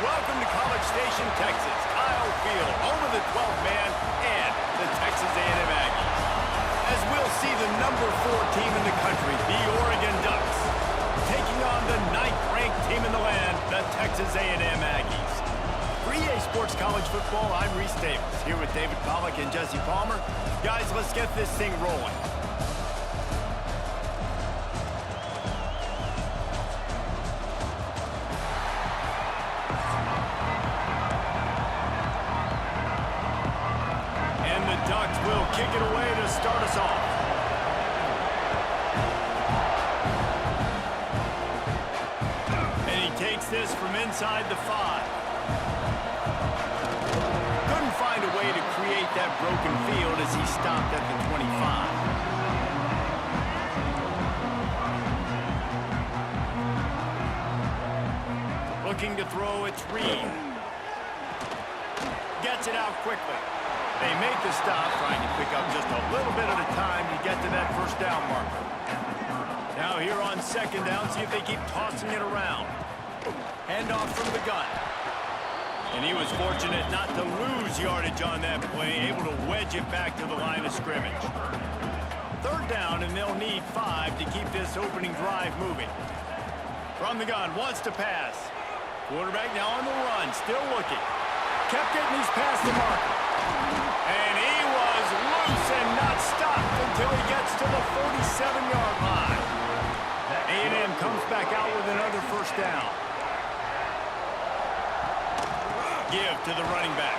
Welcome to College Station, Texas. Kyle Field, home of the 12th man and the Texas A&M Aggies. As we'll see the number 4 team in the country, the Oregon Ducks, taking on the 9th-ranked team in the land, the Texas A&M Aggies. For EA Sports College Football, I'm Reese Davis, here with David Pollack and Jesse Palmer. Guys, let's get this thing rolling. Kick it away to start us off. And he takes this from inside the 5. Couldn't find a way to create that broken field as he stopped at the 25. Looking to throw, it's Reed. Gets it out quickly. They make the stop, trying to pick up just a little bit at a time to get to that first down marker. Now here on second down, see if they keep tossing it around. Handoff from the gun. And he was fortunate not to lose yardage on that play, able to wedge it back to the line of scrimmage. Third down, and they'll need 5 to keep this opening drive moving. From the gun, wants to pass. Quarterback now on the run, still looking. Kept getting these past the marker. And he was loose and not stopped until he gets to the 47-yard line. A&M comes back out with another first down. Give to the running back.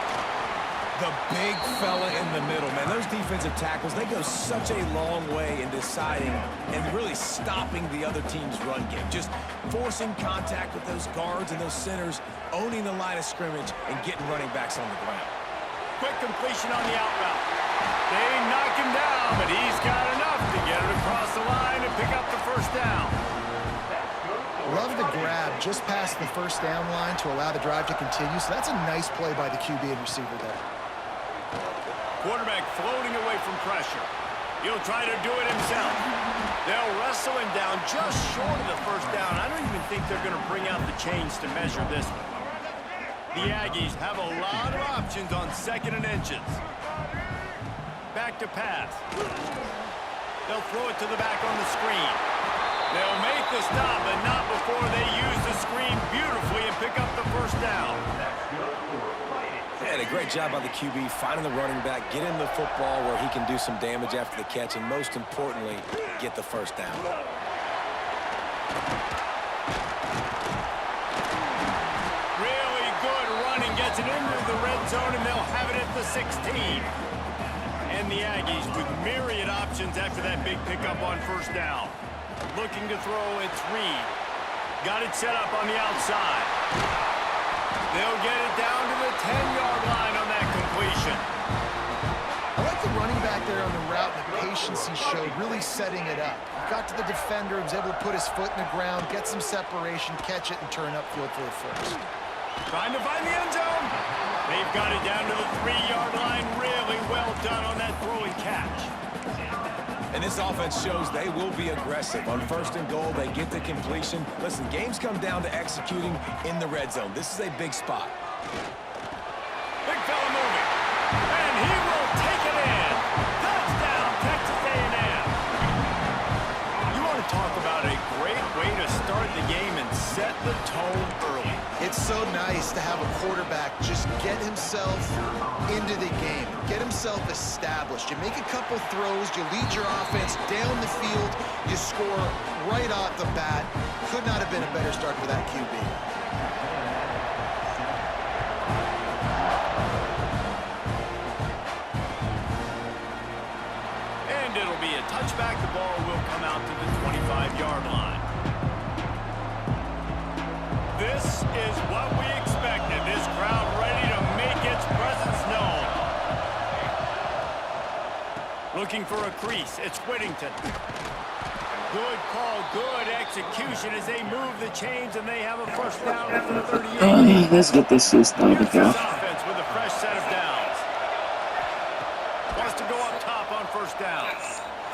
The big fella in the middle, man. Those defensive tackles, they go such a long way in deciding and really stopping the other team's run game. Just forcing contact with those guards and those centers, owning the line of scrimmage, and getting running backs on the ground. Quick completion on the out route. They knock him down, but he's got enough to get it across the line and pick up the first down. Love the grab just past the first down line to allow the drive to continue. So that's a nice play by the QB and receiver there. Quarterback floating away from pressure. He'll try to do it himself. They'll wrestle him down just short of the first down. I don't even think they're going to bring out the chains to measure this one. The Aggies have a lot of options on second and inches. Back to pass. They'll throw it to the back on the screen. They'll make the stop, but not before they use the screen beautifully and pick up the first down. And a great job by the QB, finding the running back, get him the football where he can do some damage after the catch, and most importantly, get the first down. Gets it into the red zone, and they'll have it at the 16. And the Aggies with myriad options after that big pickup on first down. Looking to throw, it's Reed. Got it set up on the outside. They'll get it down to the 10-yard line on that completion. I like the running back there on the route, the patience he showed, really setting it up. Got to the defender, was able to put his foot in the ground, get some separation, catch it, and turn upfield for the first. Trying to find the end zone. They've got it down to the 3-yard line. Really well done on that throw and catch. And this offense shows they will be aggressive. On first and goal, they get the completion. Listen, games come down to executing in the red zone. This is a big spot. Big fella moving. And he will take it in. Touchdown, Texas A&M. You want to talk about a great way to start the game and set the tone early. It's so nice to have a quarterback just get himself into the game, get himself established. You make a couple throws, you lead your offense down the field, you score right off the bat. Could not have been a better start for that QB. And it'll be a touchback. The ball will come out to the 25-yard line. This is what we expected. This crowd ready to make its presence known. Looking for a crease. It's Whittington. Good call, good execution as they move the chains and they have a first down at the 38. Let's get this started This off. offense with a fresh set of downs. Wants to go up top on first down.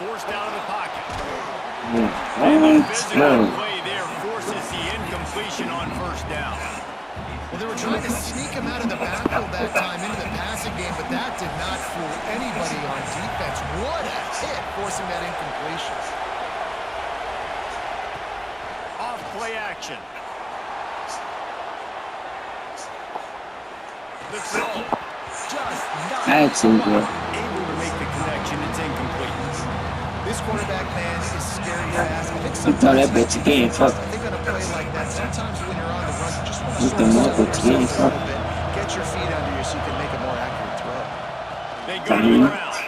Forced out of the pocket. Yeah. And the Let's physical go. play there forces the incompletion on first down. Well, they were trying to sneak him out of the backfield that time into the passing game, but that did not fool anybody on defense. What a hit, forcing that incompletion. Off play action. The throw. Just not That's it, bro. able to make the connection. It's incomplete. This quarterback, man, is scary fast. I think You thought that sometimes bitch game, fuck. I think on a play like that, sometimes when you're on the run, you just want to With sort the of mother settle team, yourself a fuck. little bit, get your feet under you so you can make a more accurate throw. They go to the ground.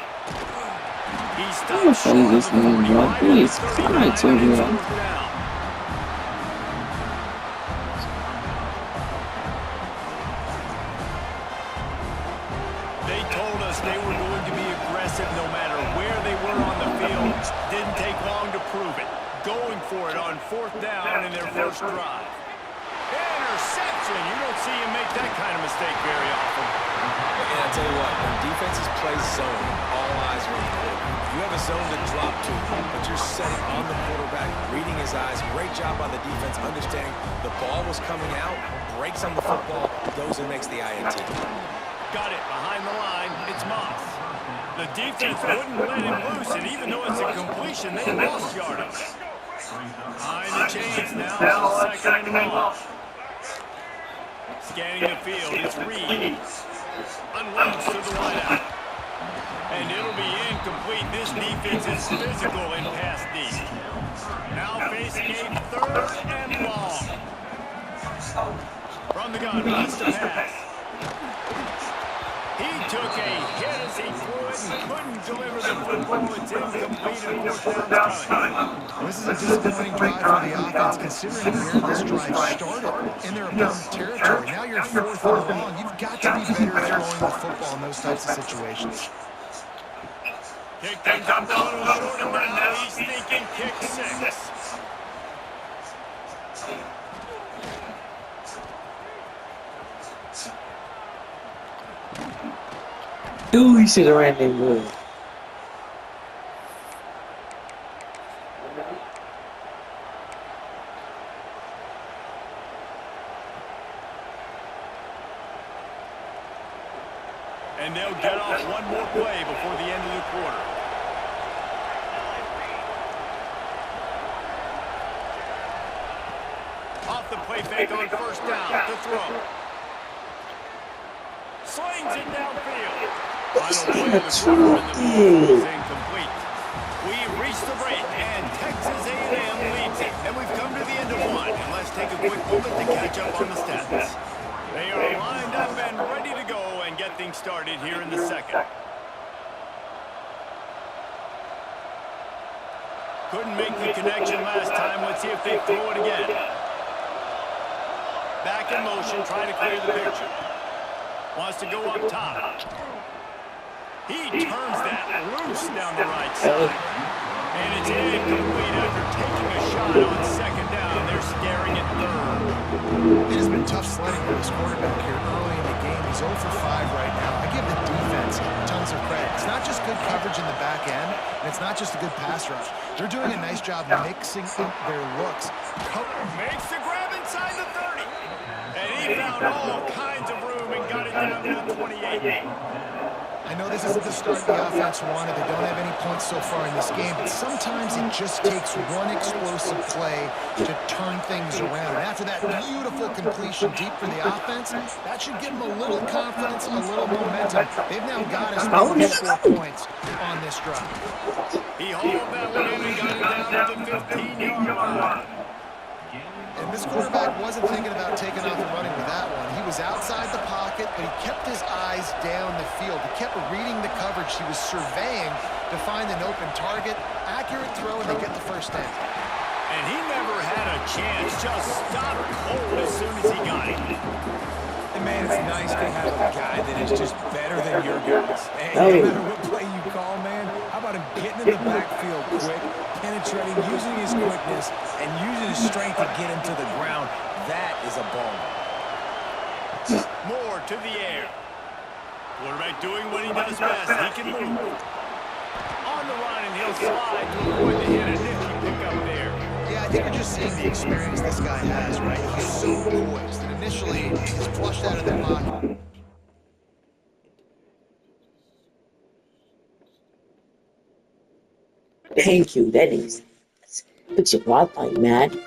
He I'm stops gonna show you short this of the man, bro. 45 Please. and I 39 told you is that. fourth down. They told us they were going to be aggressive no matter where they were on the field. Didn't take long to prove it. Going for it on fourth down in their first drive. Interception! You don't see him make that kind of mistake very often. And I'll tell you what, when defenses play zone, all eyes are on the quarterback. You have a zone to drop to, but you're setting on the quarterback, reading his eyes. Great job by the defense, understanding the ball was coming out, breaks on the football, goes and makes the INT. Got it behind the line. It's Moss. The defense wouldn't let him loose, and even though it's a completion, they lost yardage. Behind the chains now, second and long. Scanning the field, it's Reed. Unloads to the wideout. And it'll be incomplete. This defense is physical in pass D. Now facing a third and long. From the gun, wants to pass. He took a hit as he threw it and couldn't deliver the football. It's incomplete and fourth down's coming. This is a disappointing drive for the offense, considering where this drive started in their opponent's territory. Now you're fourth and long. You've got to be better at throwing the football in those types of situations. Kick things up a little short, and now he's thinking kick six. Dude, he should have ran that good. And they'll get off one more play before the end of the quarter. Off the play fake on first down to throw. Slings it downfield. Final play of the quarter, and the ball is incomplete. We've reached the break, and Texas A&M leads it. And we've come to the end of one. And let's take a quick moment to catch up on the stats. They are lined up and ready to go and get things started here in the second. Couldn't make the connection last time. Let's see if they throw it again. Back in motion, trying to clear the picture. Wants to go up top. He turns that loose down the right side. And it's incomplete after taking a shot on second down. They're staring at third. It has been tough sledding for this quarterback here early in the game. He's 0 for 5 right now. I give the defense tons of credit. It's not just good coverage in the back end, and it's not just a good pass rush. They're doing a nice job mixing up their looks. Makes the grab inside the 30. And he found all kinds of room and got it down to the 28. I know this isn't the start the offense wanted. They don't have any points so far in this game, but sometimes it just takes one explosive play to turn things around. And after that beautiful completion deep for the offense, that should give them a little confidence, a little momentum. They've now got us moving 4 points on this drive. He hauled that one in and got it down to the 15-yard line. And this quarterback wasn't thinking about taking off and running with that one. He was outside the pocket, but he kept his eyes down the field. He kept reading the coverage. He was surveying to find an open target. Accurate throw, and they get the first down. And he never had a chance. Just stopped cold as soon as he got it. And man, it's nice to have a guy that is just better than your guys. And Hey. no matter what play you call, man, how about him getting in the backfield quick, penetrating, using his quickness, and using his strength to get him to the ground? That is a ball. More to the air. Quarterback doing what he does best. He can move. On the run, and he'll slide to avoid the hit. A nifty pickup there. Yeah, think you're just seeing the experience this guy has, right? He's so poised, and initially he's flushed out of the pocket. Thank you. That is. Put your blood like mad.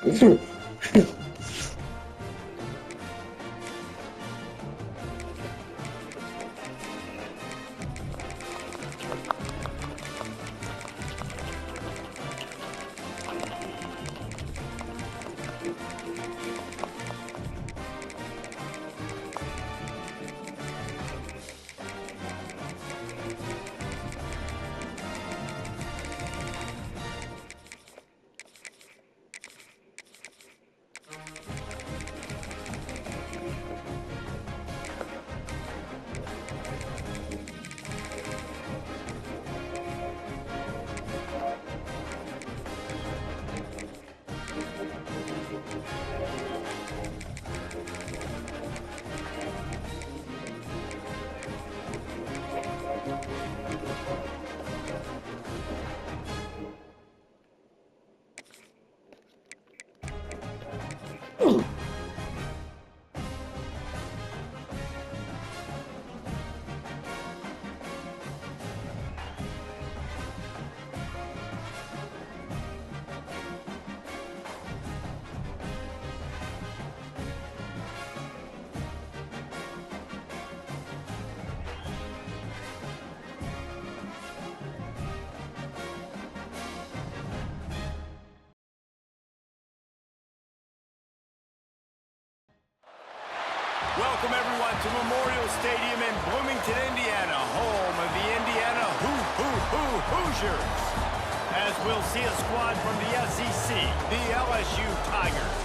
Welcome, everyone, to Memorial Stadium in Bloomington, Indiana, home of the Indiana Hoosiers. As we'll see a squad from the SEC, the LSU Tigers,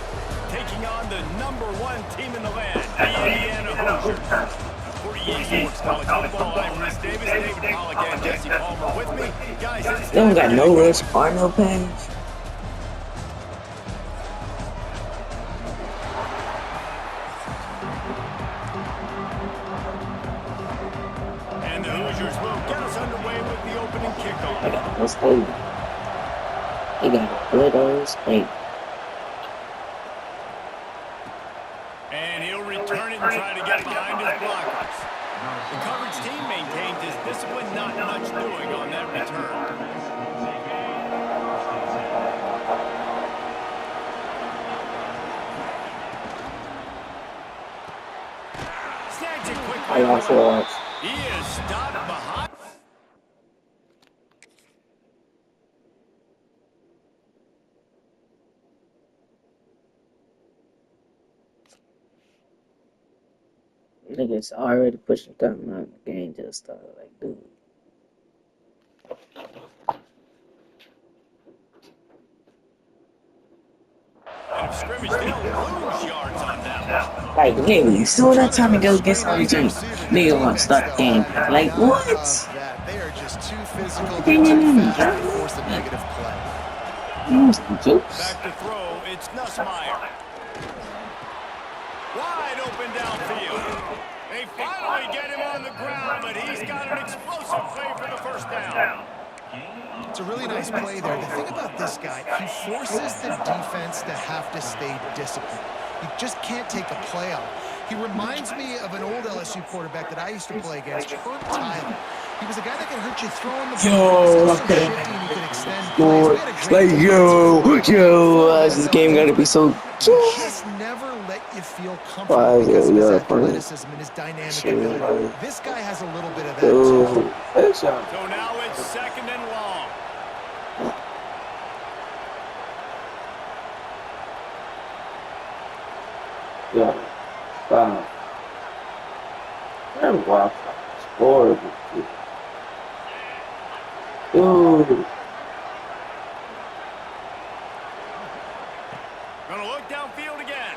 taking on the #1 team in the land, the Indiana Hoosiers. 48 Sports College Football, I'm Rhys Davis, David Pollock, and Jesse Palmer with me. Guys, it's They don't got no rush or no pass. And the Hoosiers will get us underway with the opening kickoff. I got no spade. He got a good old spade. And he'll return it and try to get behind his blockers. The coverage team maintains his discipline, not much doing on that return. Snags it quickly. I also lost. He is stopped behind. Niggas already pushing something out the game just started. Like, dude. And if scrimmage, they'll lose yards on that one. Like, nigga, as soon as time to go get some team, nigga want to start the game. Like, what? They are just too physical, they're too fast to force a negative play. Jokes. Back to throw, it's Nussmeier. Wide open downfield. They finally get him on the ground, but he's got an explosive play for the first down. It's a really nice play there. The thing about this guy, he forces the defense to have to stay disciplined. You just can't take a play out. He reminds me of an old LSU quarterback that I used to play against, Herb Tyler. He was a guy that can hurt you throwing the ball. This game gotta be so. Just never let you feel comfortable because of his athleticism and his dynamic ability. This guy has a little bit of that too. So now it's 2nd and long. Yeah. Wow. That was horrible. Dude. Gonna look downfield again.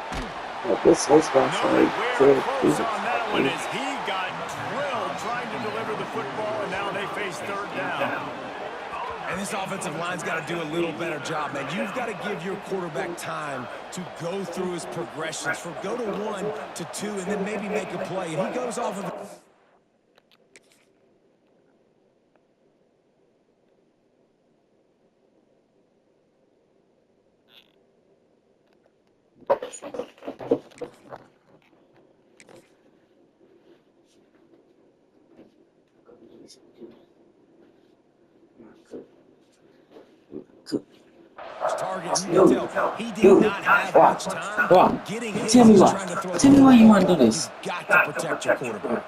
This was my Nowhere side. close on that one as he got drilled trying to deliver the football, and now they face 3rd down. And this offensive line's got to do a little better job, man. You've got to give your quarterback time to go through his progressions, from go to 1 to 2, and then maybe make a play. And he goes off of target. You Yo, can tell he did yo, not have why? much time Why? getting his. Tell me He's why. trying to throw Tell me why you want to do You've this. got to protect your quarterback.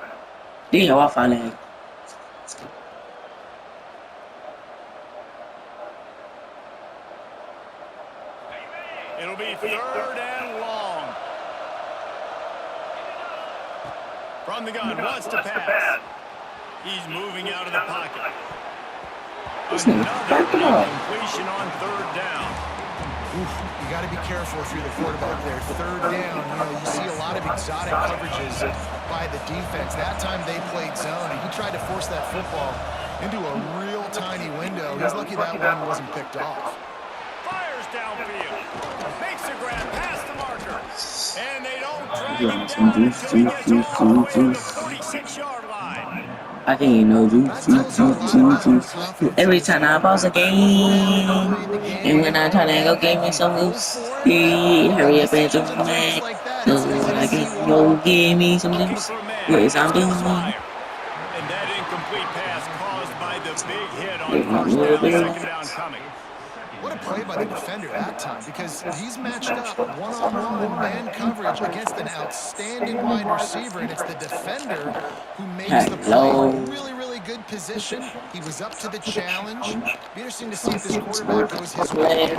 Damn, I finally. It'll be 3rd and long. From the gun, wants to pass. He's moving out of the pocket. This nigga back it Another up. completion on 3rd down. Oof, you got to be careful if you're the quarterback there. 3rd down, you see a lot of exotic coverages by the defense. That time they played zone, and he tried to force that football into a real tiny window. He's lucky that one wasn't picked off. Fires downfield. Makes the grab past the marker. And they don't drag him down until he gets all the way to the 46-yard line. I can't know do. Every time I pause a game, and when I try to go give me some loose, hurry up and do me. So I can go give me some loose. Yes, I'm doing. And that incomplete pass caused by the big hit on 1st down, 2nd down coming. What a play by the defender that time, because he's matched up one-on-one man coverage against an outstanding wide receiver, and it's the defender who makes the play. Really, really good position. He was up to the challenge. Be interesting to see if this quarterback goes his way.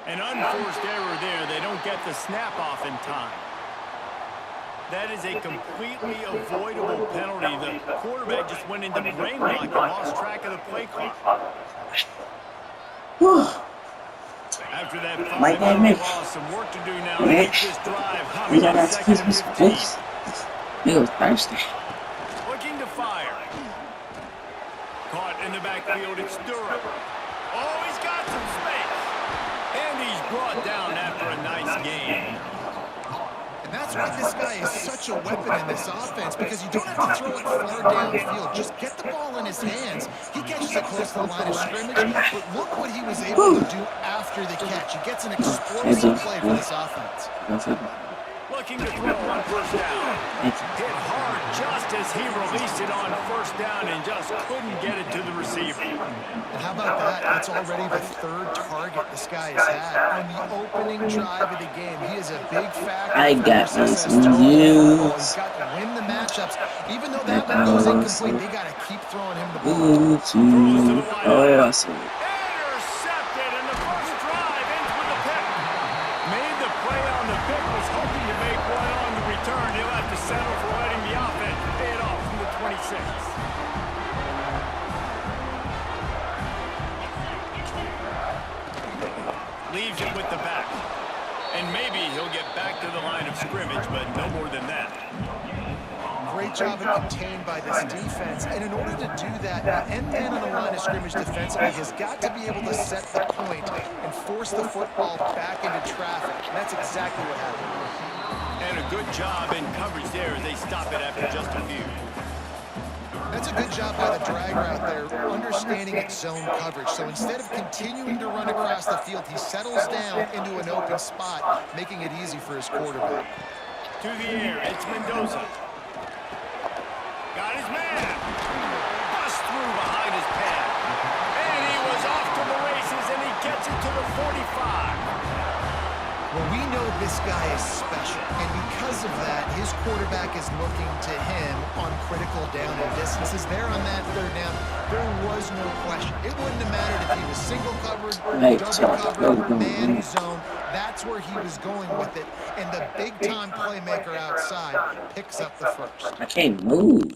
An unforced error there. They don't get the snap off in time. That is a completely avoidable penalty. The quarterback just went into brain block and lost track of the play clock. After that final loss, some work to do now to keep this drive humming. 2nd and 15. He was thirsty. Looking to fire. Caught in the backfield, it's Durham. Oh, he's got some space. And he's brought down after a nice game. And that's why this guy is such a weapon in this offense, because you don't have to throw it far downfield. Just get the ball in his hands. He catches it close to the line of scrimmage, but look what he was able to do after the catch. He gets an explosive play for this offense. Looking to throw on 1st down. Hit hard just as he released it on 1st down and just couldn't get it to the receiver. And how about that? That's already the 3rd target this guy has had. On the opening drive of the game, he is a big factor. I got success. some news. He's got to win the matchups. Even though that one goes incomplete, they got to keep throwing him the ball. Awesome. Intercepted, and the first drive ends with a pick. Made the play on the pick, was hoping to make one on the return. He'll have to settle for letting the offense pay it off from the 26. Leaves it with the back. And maybe he'll get back to the line of scrimmage, but no more than that. Great job of contained by this defense. And in order to do that, the end man on the line of scrimmage defensively has got to be able to set the point and force the football back into traffic. And that's exactly what happened. And a good job in coverage there as they stop it after just a few. That's a good job by the drag route there, understanding its zone coverage. So instead of continuing to run across the field, he settles down into an open spot, making it easy for his quarterback. To the air, it's Mendoza. Got his man. Bust through behind his pad. And he was off to the races, and he gets it to the 45. Well, we know this guy is special, and because of that, his quarterback is looking to him on critical down and distances. There on that 3rd down, there was no question. It wouldn't have mattered if he was single covered, double covered, man zone. That's where he was going with it, and the big-time playmaker outside picks up the first. I can't move.